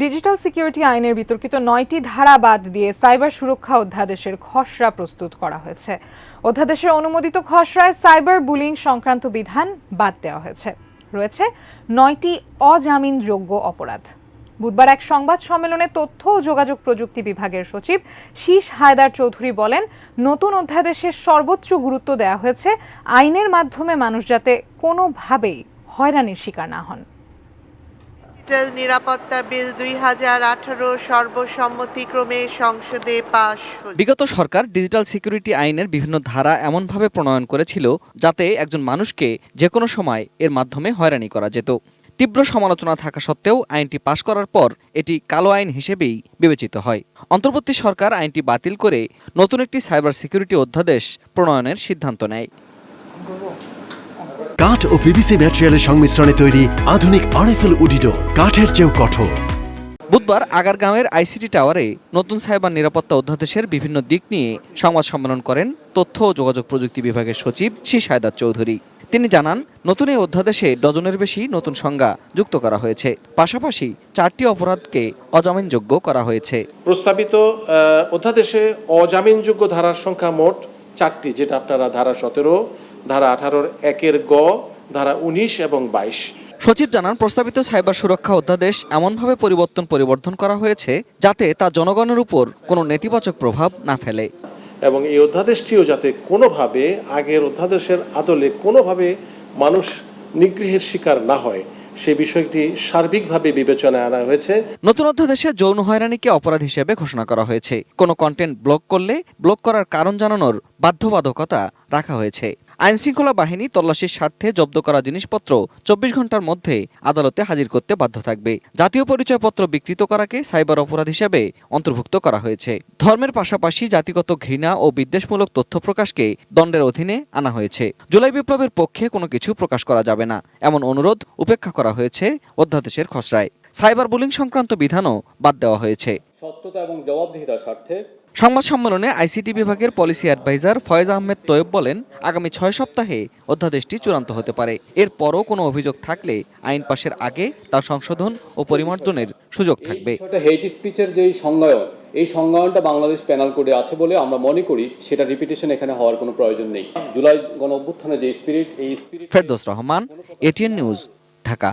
Digital security আইনের বিতর্কিত ৯টি ধারা বাদ দিয়ে সাইবার সুরক্ষা অধ্যাদেশের খসড়া প্রস্তুত করা হয়েছে। অধ্যাদেশের অনুমোদিত খসড়ায় সাইবার বুলিং সংক্রান্ত বিধান বাদ দেওয়া হয়েছে। রয়েছে ৯টি অজামিনযোগ্য অপরাধ। বুধবার এক সংবাদ সম্মেলনে তথ্য ও যোগাযোগ প্রযুক্তি বিভাগের সচিব শীষ হায়দার চৌধুরী বলেন, নতুন অধ্যাদেশের সর্বোচ্চ গুরুত্ব দেওয়া হয়েছে আইনের মাধ্যমে মানুষ যাতে কোনোভাবেই হয়রানির শিকার না হন। ডিজিটাল নিরাপত্তা বিল ২০১৮ সর্বসম্মতিক্রমে সংসদে পাশ। বিগত সরকার ডিজিটাল সিকিউরিটি আইনের বিভিন্ন ধারা এমনভাবে প্রণয়ন করেছিল যাতে একজন মানুষকে যে কোনো সময় এর মাধ্যমে হয়রানি করা যেত। তীব্র সমালোচনা থাকা সত্ত্বেও আইনটি পাশ করার পর এটি কালো আইন হিসেবেই বিবেচিত হয়। অন্তর্বর্তী সরকার আইনটি বাতিল করে নতুন একটি সাইবার সিকিউরিটি অধ্যাদেশ প্রণয়নের সিদ্ধান্ত নেয়। কাঠ ও পিভিসি ম্যাটেরিয়ালের সংমিশ্রণে তৈরি আধুনিক আরএফএল উডিডোর, কাঠের চেয়েও কঠোর। বুধবার আগারগাঁওয়ের আইসিটি টাওয়ারে নতুন সাইবার নিরাপত্তা অধ্যাদেশের বিভিন্ন দিক নিয়ে সংবাদ সম্মেলন করেন তথ্য ও যোগাযোগ প্রযুক্তি বিভাগের সচিব শীষ হায়দার চৌধুরী। তিনি জানান, নতুন এই অধ্যাদেশে ডজনের বেশি নতুন সংজ্ঞা যুক্ত করা হয়েছে। পাশাপাশি 4টি অপরাধকে অজামিনযোগ্য করা হয়েছে। প্রস্তাবিত অধ্যাদেশে অজামিনযোগ্য ধারার সংখ্যা মোট 4টি, যেটা আপনারা ধারা 17, ধারা 18-র 1-এর গ, ধারা 19 এবং 22। সচিব জানান, প্রস্তাবিত সাইবার সুরক্ষা অধ্যাদেশ এমনভাবে পরিবর্ধন করা হয়েছে যাতে তা জনগণের উপর কোনো নেতিবাচক প্রভাব না ফেলে এবং এই অধ্যাদেশটিও যাতে কোনোভাবে আগের অধ্যাদেশের আদলে কোনোভাবে মানুষ নিগৃহের শিকার না হয় সে বিষয়টি সার্বিকভাবে বিবেচনায় আনা হয়েছে। নতুন অধ্যাদেশে যৌন হয়রানিকে অপরাধ হিসেবে ঘোষণা করা হয়েছে। কোনো কন্টেন্ট ব্লক করলে ব্লক করার কারণ জানানোর বাধ্যবাধকতা রাখা হয়েছে। আইনশৃঙ্খলা বাহিনী তল্লাশির স্বার্থে জব্দ করা জিনিসপত্র 24 ঘন্টার মধ্যে আদালতে হাজির করতে বাধ্য থাকবে। জাতীয় পরিচয়পত্র বিকৃত করাকে সাইবার অপরাধ হিসেবে অন্তর্ভুক্ত করা হয়েছে। ধর্মের পাশাপাশি জাতিগত ঘৃণা ও বিদ্বেষমূলক তথ্য প্রকাশকে দণ্ডের অধীনে আনা হয়েছে। জুলাই বিপ্লবের পক্ষে কোনো কিছু প্রকাশ করা যাবে না, এমন অনুরোধ উপেক্ষা করা হয়েছে অধ্যাদেশের খসড়ায়। সাইবার বুলিং সংক্রান্ত বিধানও বাদ দেওয়া হয়েছে। স্বচ্ছতা এবং জবাবদিহিতার স্বার্থে সংবাদ সম্মেলনে আইসিটি বিভাগের পলিসি অ্যাডভাইজার ফয়েজ আহমেদ তৈয়ব বলেন, আগামী 6 সপ্তাহে অধ্যাদেশটি চূড়ান্ত হতে পারে। এরপরও কোনো অভিযোগ থাকলে আইন পাশের আগে তার সংশোধন ও পরিমার্জনের সুযোগ থাকবে। হেইট স্পিচের যে সংজ্ঞায়ন, এই সংজ্ঞায়নটা বাংলাদেশ পেনাল কোডে আছে বলে আমরা মনে করি সেটা রিপিটেশন এখানে হওয়ার কোনো প্রয়োজন নেই। জুলাই গণ অভ্যুত্থানের যে স্পিরিট, এই spirit. Ferdous Rahman, ATN news, Dhaka.